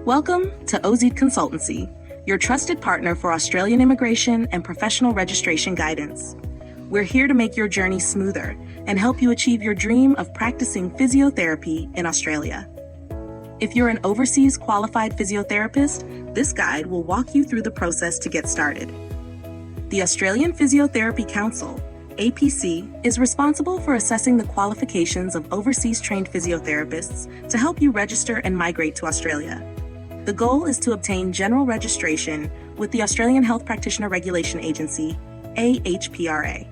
Welcome to OZEED Consultancy, your trusted partner for Australian immigration and professional registration guidance. We're here to make your journey smoother and help you achieve your dream of practicing physiotherapy in Australia. If you're an overseas qualified physiotherapist, this guide will walk you through the process to get started. The Australian Physiotherapy Council, APC, is responsible for assessing the qualifications of overseas trained physiotherapists to help you register and migrate to Australia. The goal is to obtain general registration with the Australian Health Practitioner Regulation Agency, AHPRA.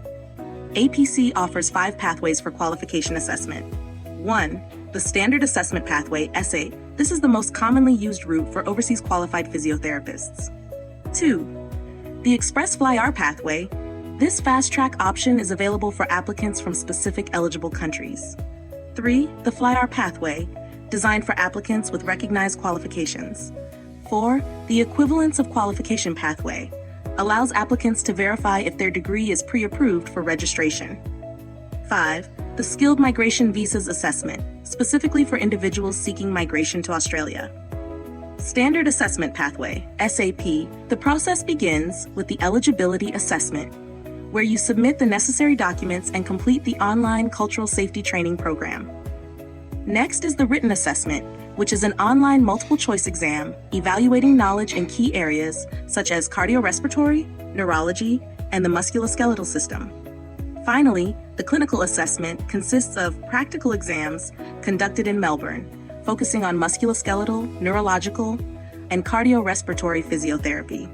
APC offers 5 pathways for qualification assessment. 1. The Standard Assessment Pathway, SA. This is the most commonly used route for overseas qualified physiotherapists. 2. The Express Fly-R Pathway. This fast-track option is available for applicants from specific eligible countries. 3. The Fly-R Pathway, designed for applicants with recognized qualifications. 4. The Equivalence of Qualification Pathway allows applicants to verify if their degree is pre-approved for registration. 5. The Skilled Migration Visas Assessment, specifically for individuals seeking migration to Australia. Standard Assessment Pathway, SAP. The process begins with the Eligibility Assessment, where you submit the necessary documents and complete the online cultural safety training program. Next is the Written Assessment, which is an online multiple-choice exam evaluating knowledge in key areas such as cardiorespiratory, neurology, and the musculoskeletal system. Finally, the Clinical Assessment consists of practical exams conducted in Melbourne, focusing on musculoskeletal, neurological, and cardiorespiratory physiotherapy.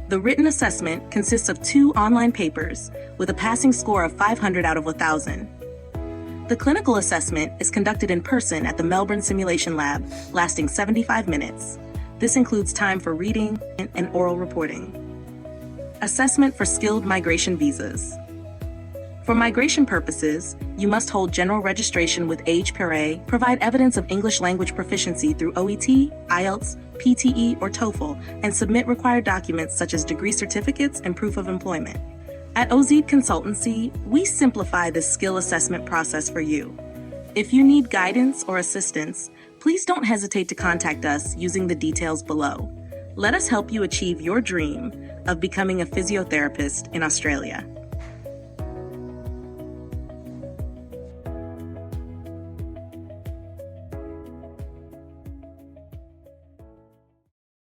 The Written Assessment consists of 2 online papers with a passing score of 500 out of 1,000. The Clinical Assessment is conducted in person at the Melbourne Simulation Lab, lasting 75 minutes. This includes time for reading and oral reporting. Assessment for Skilled Migration Visas. For migration purposes, you must hold general registration with AHPRA, provide evidence of English language proficiency through OET, IELTS, PTE, or TOEFL, and submit required documents such as degree certificates and proof of employment. At OZEED Consultancy, we simplify this skill assessment process for you. If you need guidance or assistance, please don't hesitate to contact us using the details below. Let us help you achieve your dream of becoming a physiotherapist in Australia.